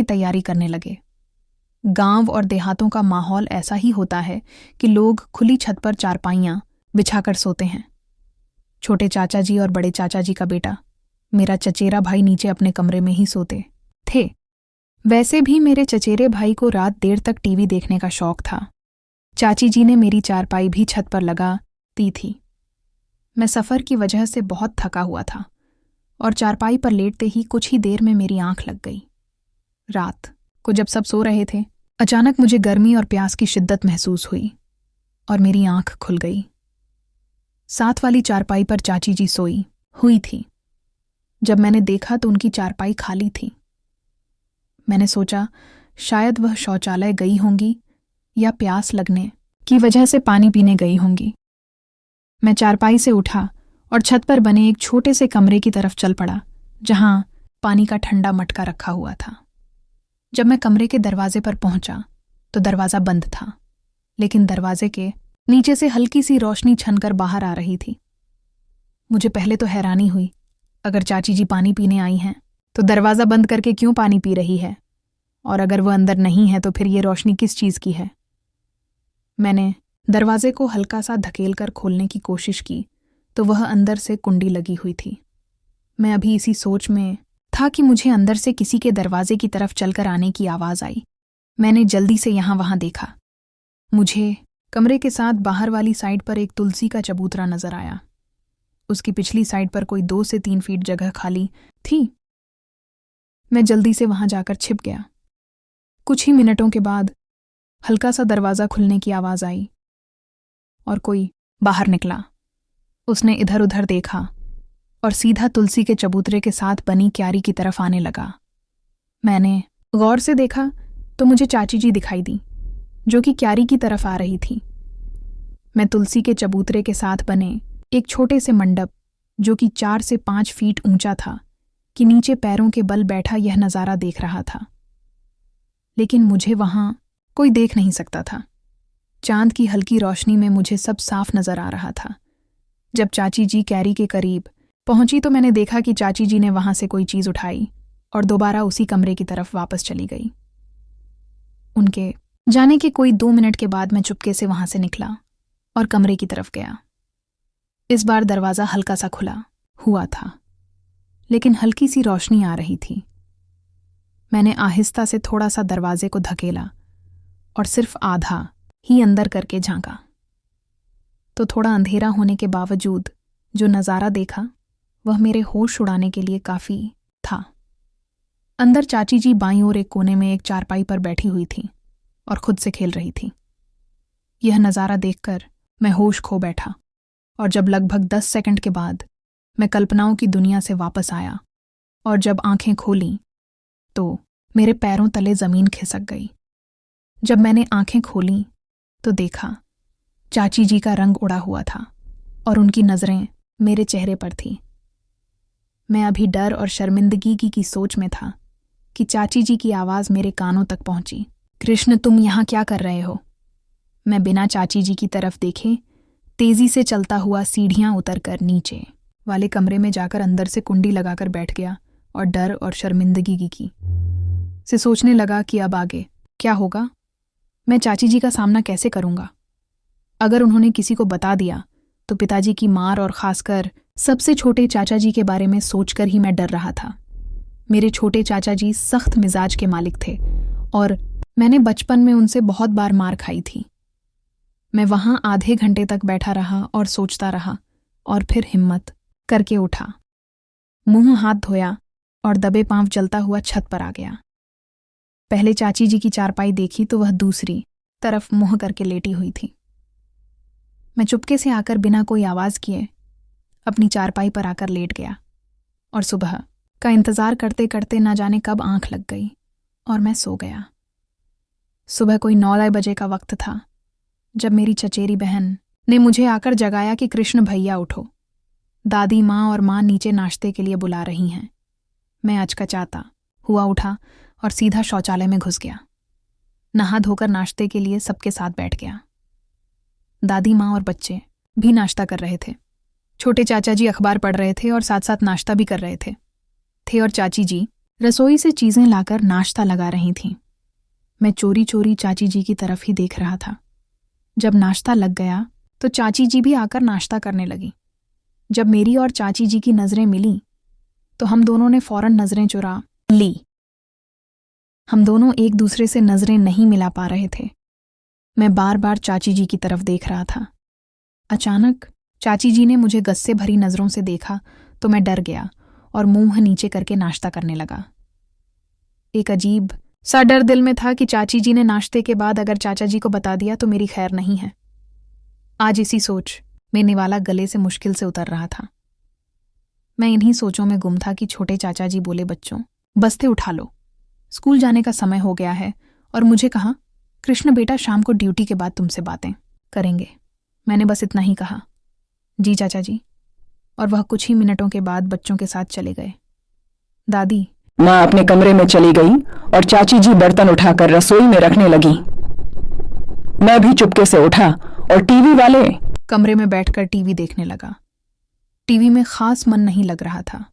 की तैयारी करने लगे। गांव और देहातों का माहौल ऐसा ही होता है कि लोग खुली छत पर चारपाइयां बिछाकर सोते हैं। छोटे चाचा जी और बड़े चाचा जी का बेटा, मेरा चचेरा भाई, नीचे अपने कमरे में ही सोते थे। वैसे भी मेरे चचेरे भाई को रात देर तक टीवी देखने का शौक था। चाची जी ने मेरी चारपाई भी छत पर लगा दी थी। मैं सफ़र की वजह से बहुत थका हुआ था और चारपाई पर लेटते ही कुछ ही देर में मेरी आंख लग गई। रात को जब सब सो रहे थे, अचानक मुझे गर्मी और प्यास की शिद्दत महसूस हुई और मेरी आंख खुल गई। साथ वाली चारपाई पर चाची जी सोई हुई थी। जब मैंने देखा तो उनकी चारपाई खाली थी। मैंने सोचा शायद वह शौचालय गई होंगी या प्यास लगने की वजह से पानी पीने गई होंगी। मैं चारपाई से उठा और छत पर बने एक छोटे से कमरे की तरफ चल पड़ा, जहां पानी का ठंडा मटका रखा हुआ था। जब मैं कमरे के दरवाजे पर पहुंचा तो दरवाज़ा बंद था, लेकिन दरवाजे के नीचे से हल्की सी रोशनी छनकर बाहर आ रही थी। मुझे पहले तो हैरानी हुई, अगर चाची जी पानी पीने आई हैं तो दरवाज़ा बंद करके क्यों पानी पी रही है, और अगर वह अंदर नहीं है तो फिर ये रोशनी किस चीज़ की है। मैंने दरवाजे को हल्का सा धकेल कर खोलने की कोशिश की तो वह अंदर से कुंडी लगी हुई थी। मैं अभी इसी सोच में था कि मुझे अंदर से किसी के दरवाजे की तरफ चलकर आने की आवाज़ आई। मैंने जल्दी से यहाँ वहाँ देखा। मुझे कमरे के साथ बाहर वाली साइड पर एक तुलसी का चबूतरा नजर आया। उसकी पिछली साइड पर कोई 2 से 3 फीट जगह खाली थी। मैं जल्दी से वहां जाकर छिप गया। कुछ ही मिनटों के बाद हल्का सा दरवाज़ा खुलने की आवाज़ आई और कोई बाहर निकला। उसने इधर उधर देखा और सीधा तुलसी के चबूतरे के साथ बनी क्यारी की तरफ आने लगा। मैंने गौर से देखा तो मुझे चाची जी दिखाई दी, जो कि क्यारी की तरफ आ रही थी। मैं तुलसी के चबूतरे के साथ बने एक छोटे से मंडप, जो कि 4 से 5 फीट ऊंचा था, कि नीचे पैरों के बल बैठा यह नज़ारा देख रहा था। लेकिन मुझे वहां कोई देख नहीं सकता था। चांद की हल्की रोशनी में मुझे सब साफ नजर आ रहा था। जब चाची जी क्यारी के करीब पहुंची तो मैंने देखा कि चाची जी ने वहां से कोई चीज उठाई और दोबारा उसी कमरे की तरफ वापस चली गई। उनके जाने के कोई 2 मिनट के बाद मैं चुपके से वहां से निकला और कमरे की तरफ गया। इस बार दरवाज़ा हल्का सा खुला हुआ था, लेकिन हल्की सी रोशनी आ रही थी। मैंने आहिस्ता से थोड़ा सा दरवाजे को धकेला और सिर्फ आधा ही अंदर करके झांका, तो थोड़ा अंधेरा होने के बावजूद जो नज़ारा देखा वह मेरे होश उड़ाने के लिए काफ़ी था। अंदर चाची जी बाईं ओर एक कोने में एक चारपाई पर बैठी हुई थी और खुद से खेल रही थी। यह नज़ारा देखकर मैं होश खो बैठा और जब लगभग 10 सेकंड के बाद मैं कल्पनाओं की दुनिया से वापस आया और जब आंखें खोलीं तो मेरे पैरों तले ज़मीन खिसक गई। जब मैंने आंखें खोलीं तो देखा चाची जी का रंग उड़ा हुआ था और उनकी नज़रें मेरे चेहरे पर थीं। मैं अभी डर और शर्मिंदगी की सोच में था कि चाची जी की आवाज़ मेरे कानों तक पहुंची। कृष्ण, तुम यहाँ क्या कर रहे हो? मैं बिना चाची जी की तरफ देखे तेजी से चलता हुआ सीढ़ियाँ उतरकर नीचे वाले कमरे में जाकर अंदर से कुंडी लगाकर बैठ गया और डर और शर्मिंदगी की से सोचने लगा कि अब आगे क्या होगा। मैं चाची जी का सामना कैसे करूँगा? अगर उन्होंने किसी को बता दिया तो पिताजी की मार और खासकर सबसे छोटे चाचा जी के बारे में सोचकर ही मैं डर रहा था। मेरे छोटे चाचा जी सख्त मिजाज के मालिक थे और मैंने बचपन में उनसे बहुत बार मार खाई थी। मैं वहां आधे घंटे तक बैठा रहा और सोचता रहा और फिर हिम्मत करके उठा, मुंह हाथ धोया और दबे पांव चलता हुआ छत पर आ गया। पहले चाची जी की चारपाई देखी तो वह दूसरी तरफ मुंह करके लेटी हुई थी। मैं चुपके से आकर बिना कोई आवाज किए अपनी चारपाई पर आकर लेट गया और सुबह का इंतजार करते करते न जाने कब आंख लग गई और मैं सो गया। सुबह कोई 9 बजे का वक्त था जब मेरी चचेरी बहन ने मुझे आकर जगाया कि कृष्ण भैया उठो, दादी माँ और माँ नीचे नाश्ते के लिए बुला रही हैं। मैं अचकचाता हुआ उठा और सीधा शौचालय में घुस गया। नहा धोकर नाश्ते के लिए सबके साथ बैठ गया। दादी माँ और बच्चे भी नाश्ता कर रहे थे। छोटे चाचा जी अखबार पढ़ रहे थे और साथ साथ नाश्ता भी कर रहे थे और चाची जी रसोई से चीजें लाकर नाश्ता लगा रही थीं। मैं चोरी चोरी चाची जी की तरफ ही देख रहा था। जब नाश्ता लग गया तो चाची जी भी आकर नाश्ता करने लगी। जब मेरी और चाची जी की नजरें मिली तो हम दोनों ने फौरन नजरें चुरा ली। हम दोनों एक दूसरे से नजरें नहीं मिला पा रहे थे। मैं बार बार चाची जी की तरफ देख रहा था। अचानक चाची जी ने मुझे गुस्से भरी नजरों से देखा तो मैं डर गया और मुंह नीचे करके नाश्ता करने लगा। एक अजीब सा डर दिल में था कि चाची जी ने नाश्ते के बाद अगर चाचा जी को बता दिया तो मेरी खैर नहीं है। आज इसी सोच में निवाला गले से मुश्किल से उतर रहा था। मैं इन्हीं सोचों में गुम था कि छोटे चाचा जी बोले, बच्चों बस्ते उठा लो, स्कूल जाने का समय हो गया है। और मुझे कहा, कृष्ण बेटा शाम को ड्यूटी के बाद तुमसे बातें करेंगे। मैंने बस इतना ही कहा, जी चाचा जी, और वह कुछ ही मिनटों के बाद बच्चों के साथ चले गए। दादी, माँ अपने कमरे में चली गई और चाची जी बर्तन उठाकर रसोई में रखने लगी। मैं भी चुपके से उठा और टीवी वाले कमरे में बैठकर टीवी देखने लगा। टीवी में खास मन नहीं लग रहा था।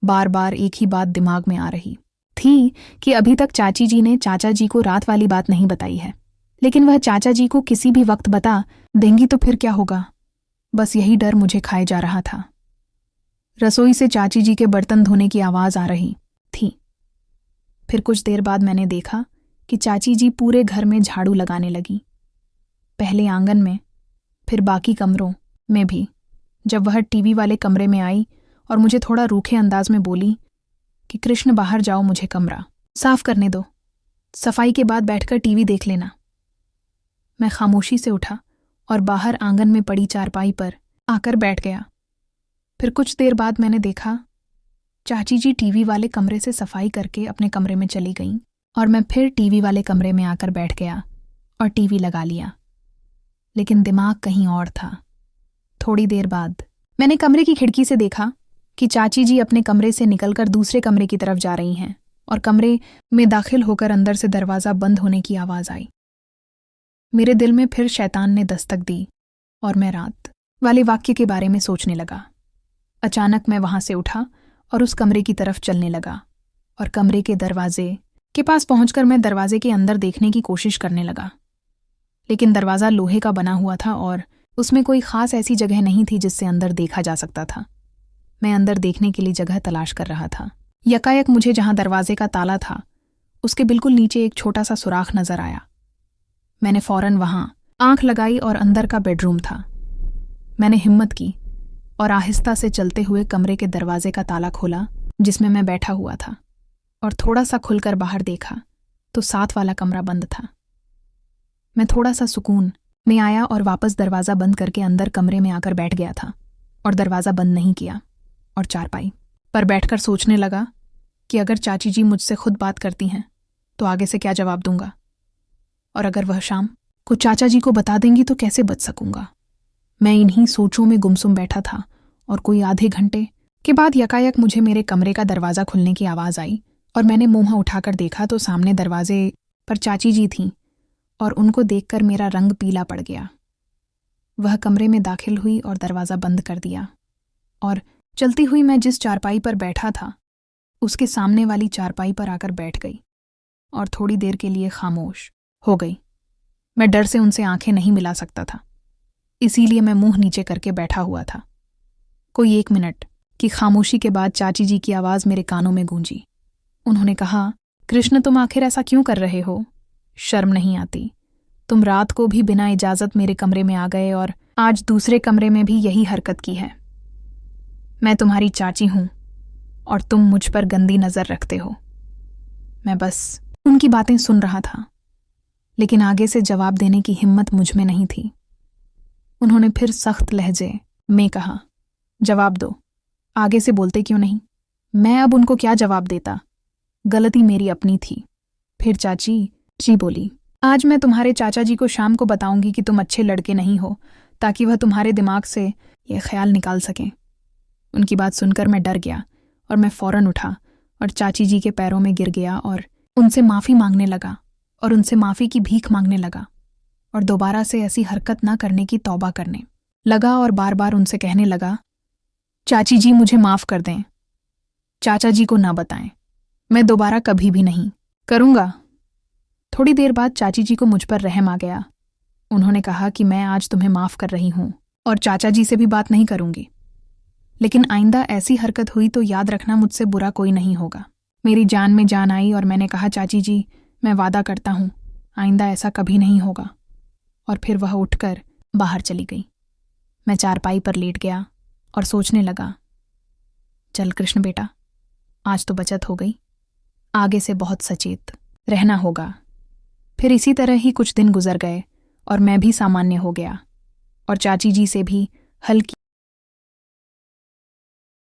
बार बार एक ही बात दिमाग में आ रही थी कि अभी तक चाची जी ने चाचा जी को रात वाली बात नहीं बताई है, लेकिन वह चाचा जी को किसी भी वक्त बता देंगी तो फिर क्या होगा। बस यही डर मुझे खाए जा रहा था। रसोई से चाची जी के बर्तन धोने की आवाज आ रही थी। फिर कुछ देर बाद मैंने देखा कि चाची जी पूरे घर में झाड़ू लगाने लगी, पहले आंगन में, फिर बाकी कमरों में भी। जब वह टीवी वाले कमरे में आई और मुझे थोड़ा रूखे अंदाज में बोली कि कृष्ण बाहर जाओ, मुझे कमरा साफ करने दो, सफाई के बाद बैठकर टीवी देख लेना। मैं खामोशी से उठा और बाहर आंगन में पड़ी चारपाई पर आकर बैठ गया। फिर कुछ देर बाद मैंने देखा चाची जी टीवी वाले कमरे से सफाई करके अपने कमरे में चली गईं और मैं फिर टीवी वाले कमरे में आकर बैठ गया और टीवी लगा लिया। लेकिन दिमाग कहीं और था। थोड़ी देर बाद मैंने कमरे की खिड़की से देखा कि चाची जी अपने कमरे से निकलकर दूसरे कमरे की तरफ जा रही हैं और कमरे में दाखिल होकर अंदर से दरवाज़ा बंद होने की आवाज़ आई। मेरे दिल में फिर शैतान ने दस्तक दी और मैं रात वाले वाक्य के बारे में सोचने लगा। अचानक मैं वहां से उठा और उस कमरे की तरफ चलने लगा और कमरे के दरवाजे के पास पहुंचकर मैं दरवाजे के अंदर देखने की कोशिश करने लगा। लेकिन दरवाज़ा लोहे का बना हुआ था और उसमें कोई ख़ास ऐसी जगह नहीं थी जिससे अंदर देखा जा सकता था। मैं अंदर देखने के लिए जगह तलाश कर रहा था। यकायक मुझे जहां दरवाजे का ताला था उसके बिल्कुल नीचे एक छोटा सा सुराख नजर आया। मैंने फौरन वहां आंख लगाई और अंदर का बेडरूम था। मैंने हिम्मत की और आहिस्ता से चलते हुए कमरे के दरवाजे का ताला खोला जिसमें मैं बैठा हुआ था, और थोड़ा सा खुलकर बाहर देखा तो साथ वाला कमरा बंद था। मैं थोड़ा सा सुकून में आया और वापस दरवाज़ा बंद करके अंदर कमरे में आकर बैठ गया था और दरवाज़ा बंद नहीं किया और चारपाई पर बैठकर सोचने लगा कि अगर चाची जी मुझसे खुद बात करती हैं तो आगे से क्या जवाब दूंगा, और अगर वह शाम को चाचा जी को बता देंगी तो कैसे बच सकूंगा। मैं इन्हीं सोचों में गुमसुम बैठा था और कोई आधे घंटे के बाद यकायक मुझे मेरे कमरे का दरवाज़ा खुलने की आवाज़ आई और मैंने मुंह उठाकर देखा तो सामने दरवाजे पर चाची जी थीं और उनको देखकर मेरा रंग पीला पड़ गया। वह कमरे में दाखिल हुई और दरवाज़ा बंद कर दिया और चलती हुई मैं जिस चारपाई पर बैठा था उसके सामने वाली चारपाई पर आकर बैठ गई और थोड़ी देर के लिए खामोश हो गई। मैं डर से उनसे आंखें नहीं मिला सकता था, इसीलिए मैं मुंह नीचे करके बैठा हुआ था। कोई 1 मिनट की खामोशी के बाद चाची जी की आवाज़ मेरे कानों में गूंजी। उन्होंने कहा, कृष्ण तुम आखिर ऐसा क्यों कर रहे हो? शर्म नहीं आती? तुम रात को भी बिना इजाज़त मेरे कमरे में आ गए और आज दूसरे कमरे में भी यही हरकत की है। मैं तुम्हारी चाची हूं और तुम मुझ पर गंदी नज़र रखते हो। मैं बस उनकी बातें सुन रहा था, लेकिन आगे से जवाब देने की हिम्मत मुझ में नहीं थी। उन्होंने फिर सख्त लहजे में कहा, जवाब दो, आगे से बोलते क्यों नहीं? मैं अब उनको क्या जवाब देता? गलती मेरी अपनी थी। फिर चाची जी बोली, आज मैं तुम्हारे चाचा जी को शाम को बताऊंगी कि तुम अच्छे लड़के नहीं हो, ताकि वह तुम्हारे दिमाग से यह ख्याल निकाल सकें। उनकी बात सुनकर मैं डर गया और मैं फौरन उठा और चाची जी के पैरों में गिर गया और उनसे माफ़ी मांगने लगा और उनसे माफ़ी की भीख मांगने लगा और दोबारा से ऐसी हरकत ना करने की तौबा करने लगा और बार बार उनसे कहने लगा, चाची जी मुझे माफ़ कर दें, चाचा जी को ना बताएं। मैं दोबारा कभी भी नहीं करूँगा। थोड़ी देर बाद चाची जी को मुझ पर रहम आ गया। उन्होंने कहा कि मैं आज तुम्हें माफ़ कर रही हूँ और चाचा जी से भी बात नहीं करूँगी, लेकिन आइंदा ऐसी हरकत हुई तो याद रखना मुझसे बुरा कोई नहीं होगा। मेरी जान में जान आई और मैंने कहा, चाची जी मैं वादा करता हूँ आइंदा ऐसा कभी नहीं होगा। और फिर वह उठकर बाहर चली गई। मैं चारपाई पर लेट गया और सोचने लगा, चल कृष्ण बेटा, आज तो बचत हो गई, आगे से बहुत सचेत रहना होगा। फिर इसी तरह ही कुछ दिन गुजर गए और मैं भी सामान्य हो गया और चाची जी से भी हल्की